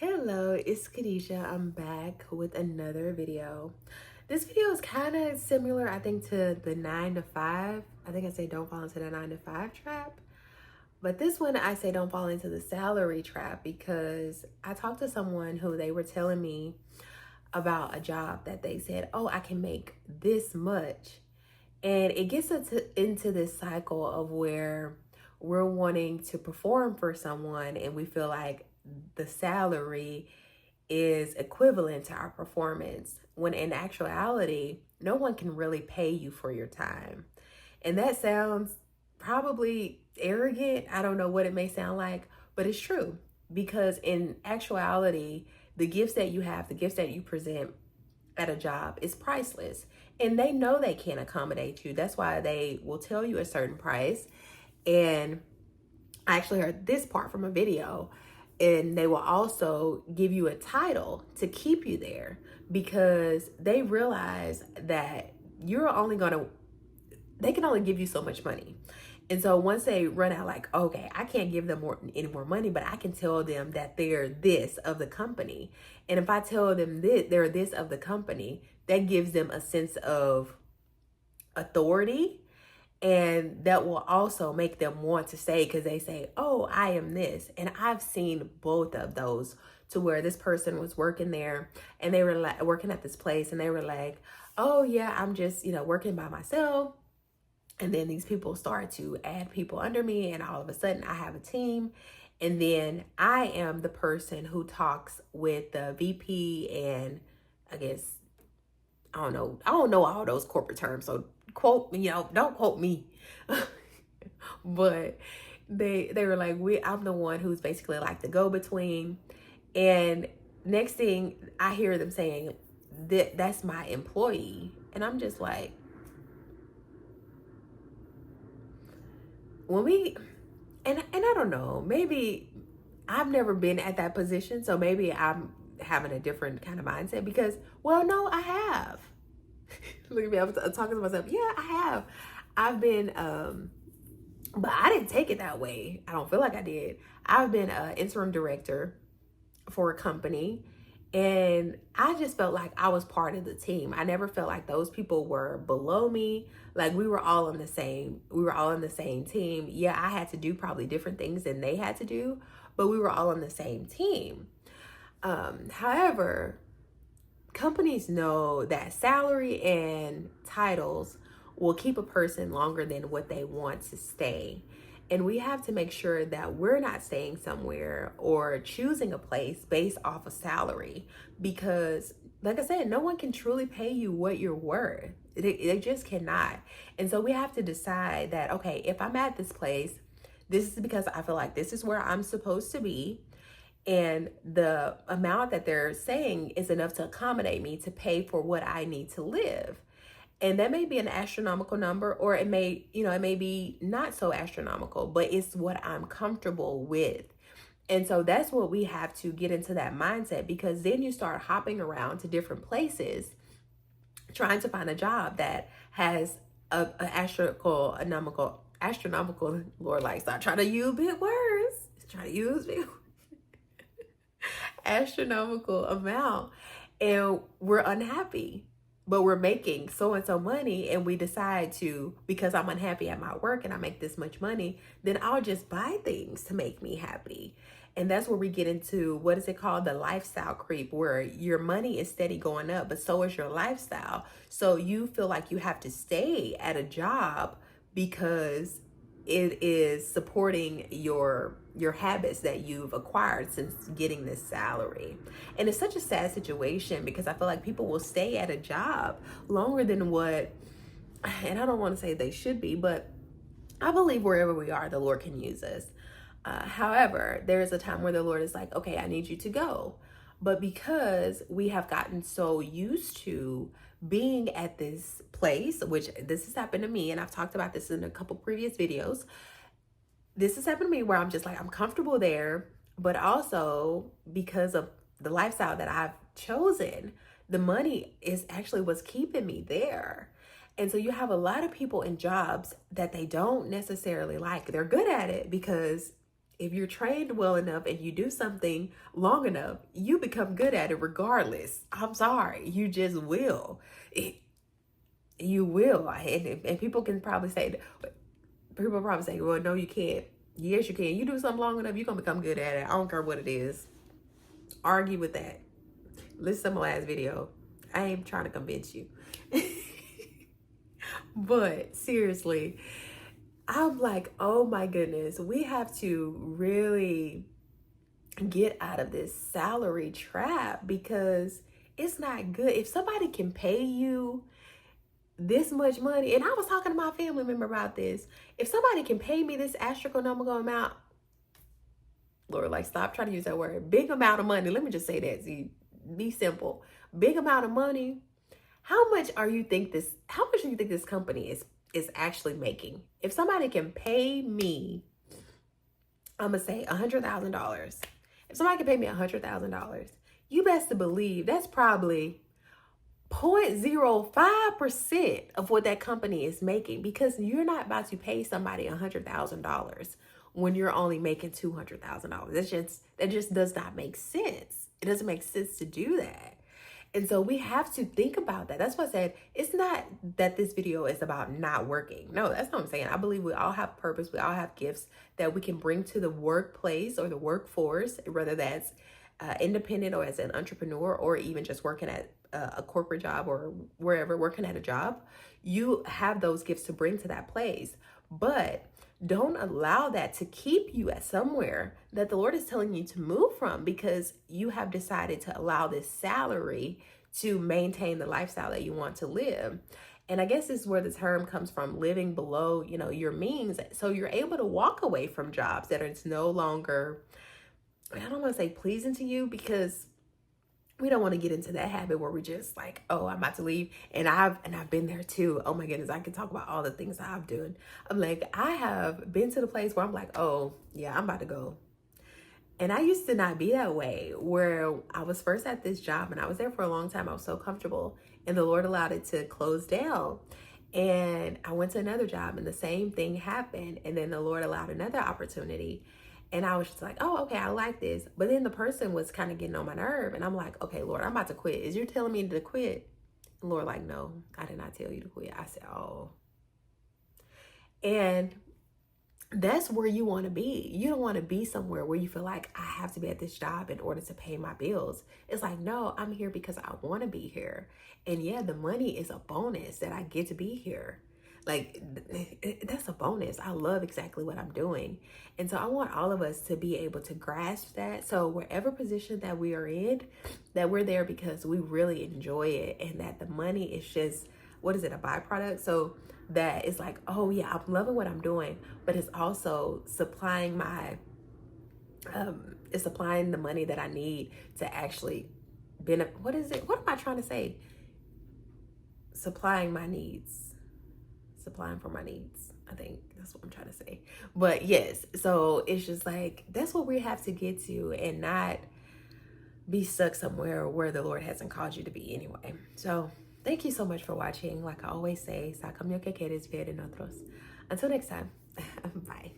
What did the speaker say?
Hello, it's Kadesha. I'm back with another video. This video is kind of similar, I think, to the 9 to 5. I think I say don't fall into the 9 to 5 trap. But this one, I say don't fall into the salary trap because I talked to someone who they were telling me about a job that they said, oh, I can make this much. And it gets us into this cycle of where we're wanting to perform for someone and we feel like the salary is equivalent to our performance, when in actuality, no one can really pay you for your time. And that sounds probably arrogant. I don't know what it may sound like, but it's true because in actuality, the gifts that you have, the gifts that you present at a job is priceless. And they know they can't accommodate you. That's why they will tell you a certain price. And I actually heard this part from a video, and they will also give you a title to keep you there because they realize that you're only going to, they can only give you so much money. And so once they run out, like, okay, I can't give them any more money, but I can tell them that they're this of the company. And if I tell them that they're this of the company, that gives them a sense of authority. And that will also make them want to stay because they say, oh, I am this. And I've seen both of those, to where this person was working there and they were like working at this place and they were like, oh yeah, I'm just, working by myself. And then these people start to add people under me, and all of a sudden I have a team. And then I am the person who talks with the VP and I guess, I don't know all those corporate terms. So don't quote me. But they were like, I'm the one who's basically like the go-between. And next thing I hear them saying that's my employee. And I'm just like, when we, and I don't know, maybe I've never been at that position, so maybe I'm having a different kind of mindset because, well, no, I have. Look at me, I'm talking to myself. Yeah, I have. I've been, but I didn't take it that way. I don't feel like I did. I've been an interim director for a company, and I just felt like I was part of the team. I never felt like those people were below me. Like we were all on the same team. Yeah, I had to do probably different things than they had to do, but we were all on the same team. However, companies know that salary and titles will keep a person longer than what they want to stay. And we have to make sure that we're not staying somewhere or choosing a place based off of salary because, like I said, no one can truly pay you what you're worth. They just cannot. And so we have to decide that, okay, if I'm at this place, this is because I feel like this is where I'm supposed to be. And the amount that they're saying is enough to accommodate me to pay for what I need to live. And that may be an astronomical number, or it may be not so astronomical, but it's what I'm comfortable with. And so that's what we have to get into that mindset, because then you start hopping around to different places trying to find a job that has a astronomical, Lord, like, stop trying to use big words. Try to use big astronomical amount, and we're unhappy, but we're making so and so money, and we decide to, because I'm unhappy at my work and I make this much money, then I'll just buy things to make me happy. And that's where we get into, what is it called, the lifestyle creep, where your money is steady going up, but so is your lifestyle. So you feel like you have to stay at a job because it is supporting your habits that you've acquired since getting this salary. And it's such a sad situation because I feel like people will stay at a job longer than what, and I don't want to say they should be, but I believe wherever we are, the Lord can use us. However, there is a time where the Lord is like, okay, I need you to go. But because we have gotten so used to being at this place, which this has happened to me, and I've talked about this in a couple previous videos, this has happened to me where I'm just like, I'm comfortable there, but also because of the lifestyle that I've chosen, the money is actually what's keeping me there. And so you have a lot of people in jobs that they don't necessarily like. They're good at it because if you're trained well enough and you do something long enough, you become good at it regardless. I'm sorry, you just will. You will. And people can probably say, people probably say, well, no, you can't. Yes, you can. You do something long enough, you're going to become good at it. I don't care what it is. Argue with that. Listen to my last video. I ain't trying to convince you. But seriously, I'm like, oh my goodness, we have to really get out of this salary trap because it's not good. If somebody can pay you this much money, and I was talking to my family member about this, if somebody can pay me this astronomical amount, Lord, like, stop trying to use that word, big amount of money. Let me just say that. See, be simple. Big amount of money. How much do you think this company is actually making? If somebody can pay me, I'm gonna say $100,000. If somebody can pay me $100,000, you best to believe that's probably 0.05% of what that company is making, because you're not about to pay somebody $100,000 when you're only making $200,000. That just does not make sense. It doesn't make sense to do that. And so we have to think about that. That's why I said it's not that this video is about not working. No, that's not what I'm saying. I believe we all have purpose. We all have gifts that we can bring to the workplace or the workforce, whether that's independent or as an entrepreneur, or even just working at a corporate job or wherever, working at a job. You have those gifts to bring to that place. But don't allow that to keep you at somewhere that the Lord is telling you to move from, because you have decided to allow this salary to maintain the lifestyle that you want to live. And I guess this is where the term comes from, living below, your means. So you're able to walk away from jobs that are no longer, I don't want to say pleasing to you, because we don't want to get into that habit where we're just like, oh, I'm about to leave. And I've been there too. Oh my goodness, I can talk about all the things that I've done. I'm like, I have been to the place where I'm like, oh yeah, I'm about to go. And I used to not be that way, where I was first at this job and I was there for a long time. I was so comfortable, and the Lord allowed it to close down. And I went to another job and the same thing happened. And then the Lord allowed another opportunity. And I was just like, oh, okay, I like this. But then the person was kind of getting on my nerve. And I'm like, okay, Lord, I'm about to quit. Is you telling me to quit? And Lord, like, no, I did not tell you to quit. I said, oh. And that's where you want to be. You don't want to be somewhere where you feel like I have to be at this job in order to pay my bills. It's like, no, I'm here because I want to be here. And yeah, the money is a bonus that I get to be here. Like, that's a bonus. I love exactly what I'm doing. And so I want all of us to be able to grasp that. So wherever position that we are in, that we're there because we really enjoy it, and that the money is just, a byproduct. So that it's like, oh yeah, I'm loving what I'm doing, but it's also supplying it's supplying the money that I need to actually benefit. What am I trying to say? Supplying my needs. Supplying for my needs. I think that's what I'm trying to say. But yes, so it's just like, that's what we have to get to, and not be stuck somewhere where the Lord hasn't called you to be anyway. So thank you so much for watching. Like I always say, saca mi que quieres ver en otros. Until next time, bye.